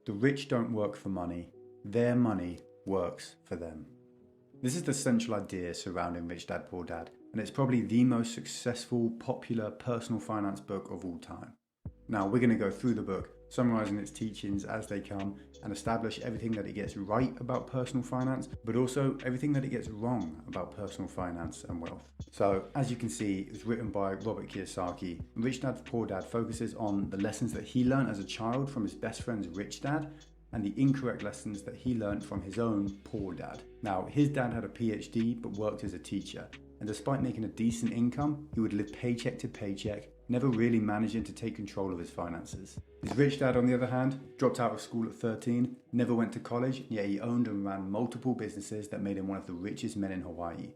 The rich don't work for money, their money works for them. This is the central idea surrounding Rich Dad Poor Dad, and it's probably the most successful, popular personal finance book of all time. Now, we're going to go through the book, summarising its teachings as they come, and establish everything that it gets right about personal finance, but also everything that it gets wrong about personal finance and wealth. So, as you can see, it's written by Robert Kiyosaki. Rich Dad Poor Dad focuses on the lessons that he learned as a child from his best friend's rich dad, and the incorrect lessons that he learned from his own poor dad. Now, his dad had a PhD but worked as a teacher, and despite making a decent income, he would live paycheck to paycheck, never really managing to take control of his finances. His rich dad, on the other hand, dropped out of school at 13, never went to college, yet he owned and ran multiple businesses that made him one of the richest men in Hawaii.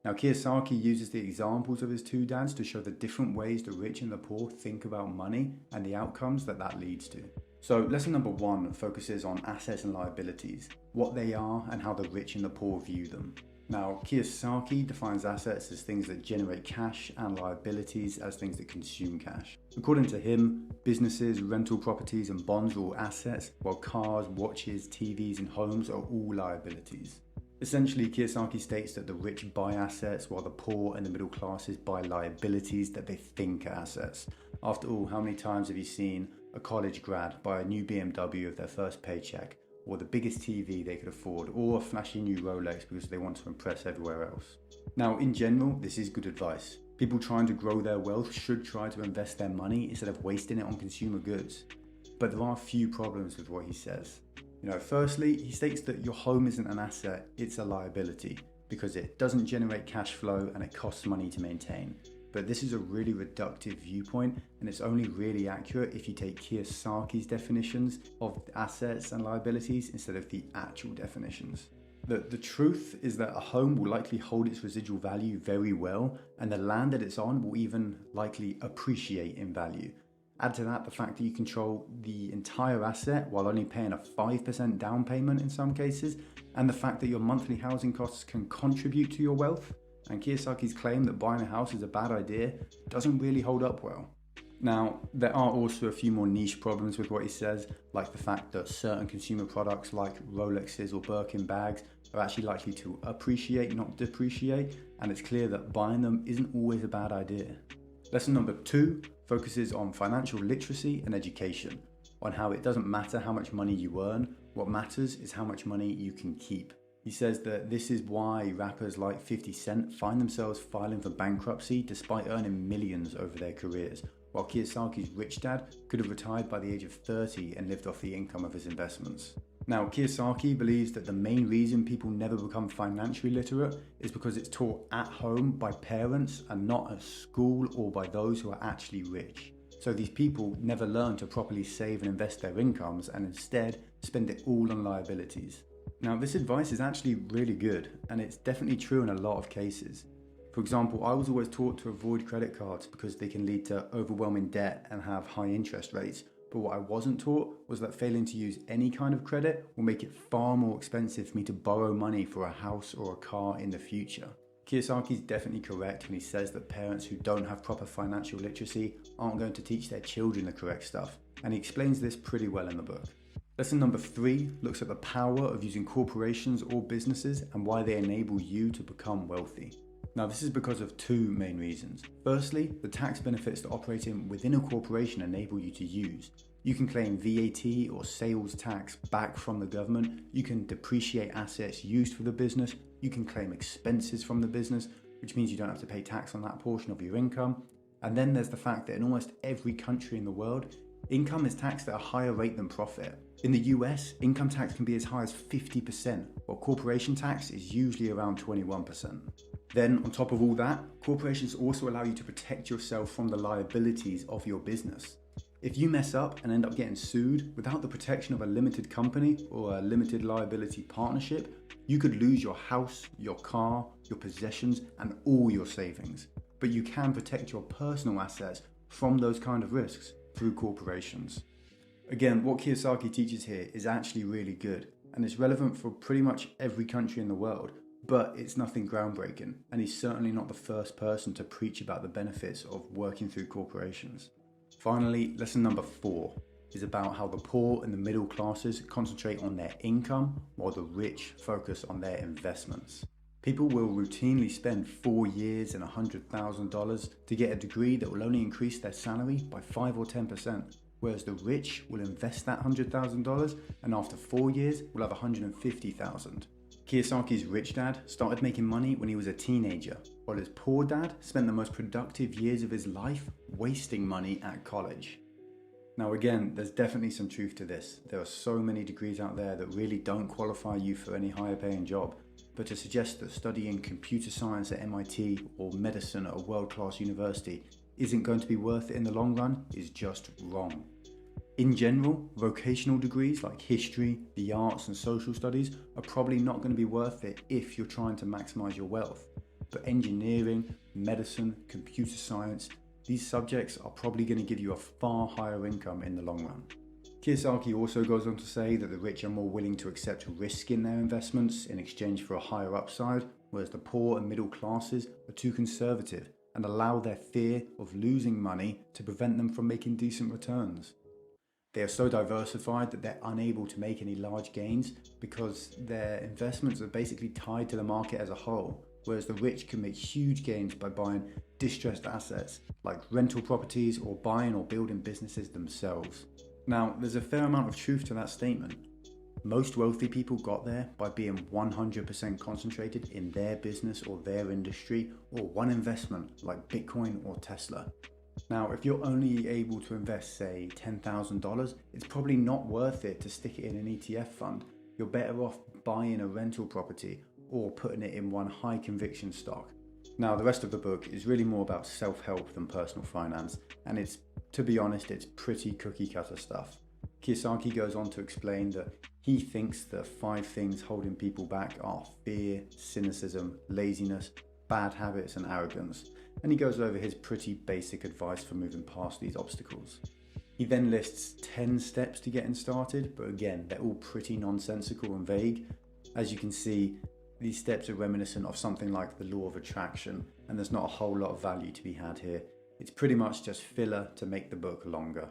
Now, Kiyosaki uses the examples of his two dads to show the different ways the rich and the poor think about money and the outcomes that leads to. So, lesson number 1 focuses on assets and liabilities, what they are and how the rich and the poor view them. Now, Kiyosaki defines assets as things that generate cash and liabilities as things that consume cash. According to him, businesses, rental properties and bonds are all assets, while cars, watches, TVs and homes are all liabilities. Essentially, Kiyosaki states that the rich buy assets while the poor and the middle classes buy liabilities that they think are assets. After all, how many times have you seen a college grad buy a new BMW of their first paycheck, or the biggest TV they could afford, or a flashy new Rolex because they want to impress everywhere else? Now, in general, this is good advice. People trying to grow their wealth should try to invest their money instead of wasting it on consumer goods. But there are a few problems with what he says. Firstly, he states that your home isn't an asset, it's a liability, because it doesn't generate cash flow and it costs money to maintain. But this is a really reductive viewpoint, and it's only really accurate if you take Kiyosaki's definitions of assets and liabilities instead of the actual definitions. The truth is that a home will likely hold its residual value very well, and the land that it's on will even likely appreciate in value. Add to that the fact that you control the entire asset while only paying a 5% down payment in some cases, and the fact that your monthly housing costs can contribute to your wealth. And Kiyosaki's claim that buying a house is a bad idea doesn't really hold up well. Now, there are also a few more niche problems with what he says, like the fact that certain consumer products like Rolexes or Birkin bags are actually likely to appreciate, not depreciate, and it's clear that buying them isn't always a bad idea. Lesson number 2 focuses on financial literacy and education, on how it doesn't matter how much money you earn, what matters is how much money you can keep. He says that this is why rappers like 50 Cent find themselves filing for bankruptcy despite earning millions over their careers, while Kiyosaki's rich dad could have retired by the age of 30 and lived off the income of his investments. Now, Kiyosaki believes that the main reason people never become financially literate is because it's taught at home by parents and not at school or by those who are actually rich. So these people never learn to properly save and invest their incomes and instead spend it all on liabilities. Now, this advice is actually really good, and it's definitely true in a lot of cases. For example, I was always taught to avoid credit cards because they can lead to overwhelming debt and have high interest rates. But what I wasn't taught was that failing to use any kind of credit will make it far more expensive for me to borrow money for a house or a car in the future. Kiyosaki's definitely correct when he says that parents who don't have proper financial literacy aren't going to teach their children the correct stuff, and he explains this pretty well in the book. Lesson number 3 looks at the power of using corporations or businesses and why they enable you to become wealthy. Now, this is because of 2 main reasons. Firstly, the tax benefits that operating within a corporation enable you to use. You can claim VAT or sales tax back from the government, you can depreciate assets used for the business, you can claim expenses from the business, which means you don't have to pay tax on that portion of your income. And then there's the fact that in almost every country in the world, income is taxed at a higher rate than profit. In the US, income tax can be as high as 50%, while corporation tax is usually around 21%. Then, on top of all that, corporations also allow you to protect yourself from the liabilities of your business. If you mess up and end up getting sued without the protection of a limited company or a limited liability partnership, you could lose your house, your car, your possessions, and all your savings. But you can protect your personal assets from those kind of risks through corporations. Again, what Kiyosaki teaches here is actually really good, and it's relevant for pretty much every country in the world, but it's nothing groundbreaking, and he's certainly not the first person to preach about the benefits of working through corporations. Finally, lesson number 4. is about how the poor and the middle classes concentrate on their income while the rich focus on their investments. People will routinely spend 4 years and $100,000 to get a degree that will only increase their salary by 5 or 10%, whereas the rich will invest that $100,000 and after 4 years will have $150,000. Kiyosaki's rich dad started making money when he was a teenager, while his poor dad spent the most productive years of his life wasting money at college. Now again, there's definitely some truth to this. There are so many degrees out there that really don't qualify you for any higher paying job. But to suggest that studying computer science at MIT or medicine at a world-class university isn't going to be worth it in the long run is just wrong. In general, vocational degrees like history, the arts and social studies are probably not going to be worth it if you're trying to maximize your wealth. But engineering, medicine, computer science, these subjects are probably going to give you a far higher income in the long run. Kiyosaki also goes on to say that the rich are more willing to accept risk in their investments in exchange for a higher upside, whereas the poor and middle classes are too conservative and allow their fear of losing money to prevent them from making decent returns. They are so diversified that they're unable to make any large gains because their investments are basically tied to the market as a whole, whereas the rich can make huge gains by buying distressed assets like rental properties or buying or building businesses themselves. Now, there's a fair amount of truth to that statement. Most wealthy people got there by being 100% concentrated in their business or their industry or one investment like Bitcoin or Tesla. Now, if you're only able to invest, say, $10,000, it's probably not worth it to stick it in an ETF fund. You're better off buying a rental property or putting it in one high conviction stock. Now, the rest of the book is really more about self-help than personal finance, and to be honest, it's pretty cookie cutter stuff. Kiyosaki goes on to explain that he thinks the 5 things holding people back are fear, cynicism, laziness, bad habits and arrogance, and he goes over his pretty basic advice for moving past these obstacles. He then lists 10 steps to getting started, but again, they're all pretty nonsensical and vague. As you can see, these steps are reminiscent of something like the law of attraction, and there's not a whole lot of value to be had here. It's pretty much just filler to make the book longer.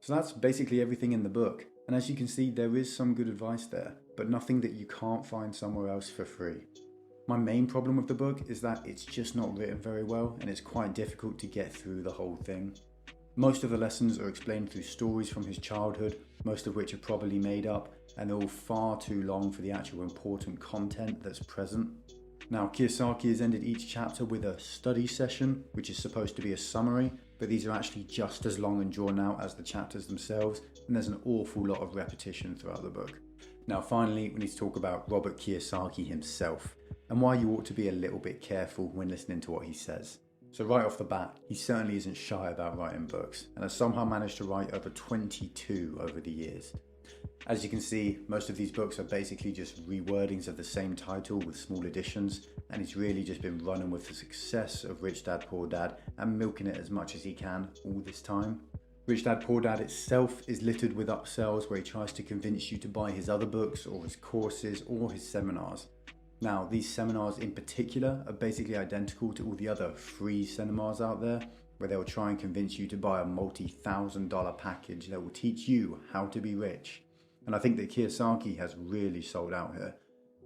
So that's basically everything in the book, and as you can see, there is some good advice there, but nothing that you can't find somewhere else for free. My main problem with the book is that it's just not written very well, and it's quite difficult to get through the whole thing. Most of the lessons are explained through stories from his childhood, most of which are probably made up, and they're all far too long for the actual important content that's present. Now, Kiyosaki has ended each chapter with a study session, which is supposed to be a summary, but these are actually just as long and drawn out as the chapters themselves, and there's an awful lot of repetition throughout the book. Now, finally, we need to talk about Robert Kiyosaki himself, and why you ought to be a little bit careful when listening to what he says. So right off the bat, he certainly isn't shy about writing books, and has somehow managed to write over 22 over the years. As you can see, most of these books are basically just rewordings of the same title with small additions, and he's really just been running with the success of Rich Dad Poor Dad and milking it as much as he can all this time. Rich Dad Poor Dad itself is littered with upsells where he tries to convince you to buy his other books or his courses or his seminars. Now, these seminars in particular are basically identical to all the other free seminars out there, where they'll try and convince you to buy a multi-$1,000 package that will teach you how to be rich. And I think that Kiyosaki has really sold out here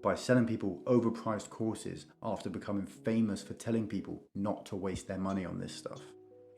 by selling people overpriced courses after becoming famous for telling people not to waste their money on this stuff.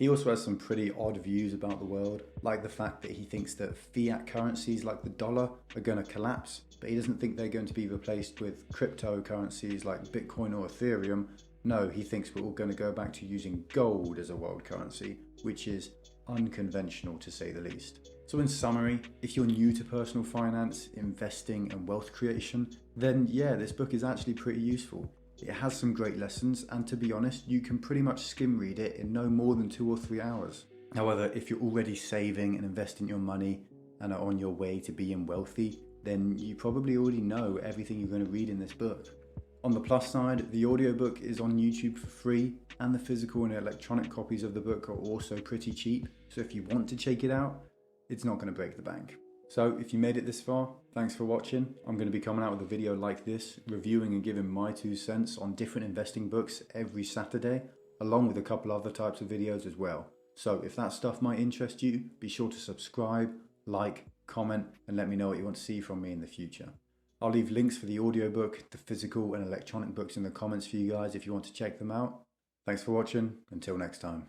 He also has some pretty odd views about the world, like the fact that he thinks that fiat currencies like the dollar are going to collapse, but he doesn't think they're going to be replaced with cryptocurrencies like Bitcoin or Ethereum. No, he thinks we're all going to go back to using gold as a world currency, which is unconventional to say the least. So in summary, if you're new to personal finance, investing and wealth creation, then yeah, this book is actually pretty useful. It has some great lessons, and to be honest, you can pretty much skim read it in no more than 2 or 3 hours. However, if you're already saving and investing your money and are on your way to being wealthy, then you probably already know everything you're going to read in this book. On the plus side, the audiobook is on YouTube for free, and the physical and electronic copies of the book are also pretty cheap, so if you want to check it out, it's not going to break the bank. So if you made it this far, thanks for watching. I'm going to be coming out with a video like this, reviewing and giving my 2 cents on different investing books every Saturday, along with a couple other types of videos as well. So if that stuff might interest you, be sure to subscribe, like, comment, and let me know what you want to see from me in the future. I'll leave links for the audiobook, the physical and electronic books in the comments for you guys if you want to check them out. Thanks for watching. Until next time.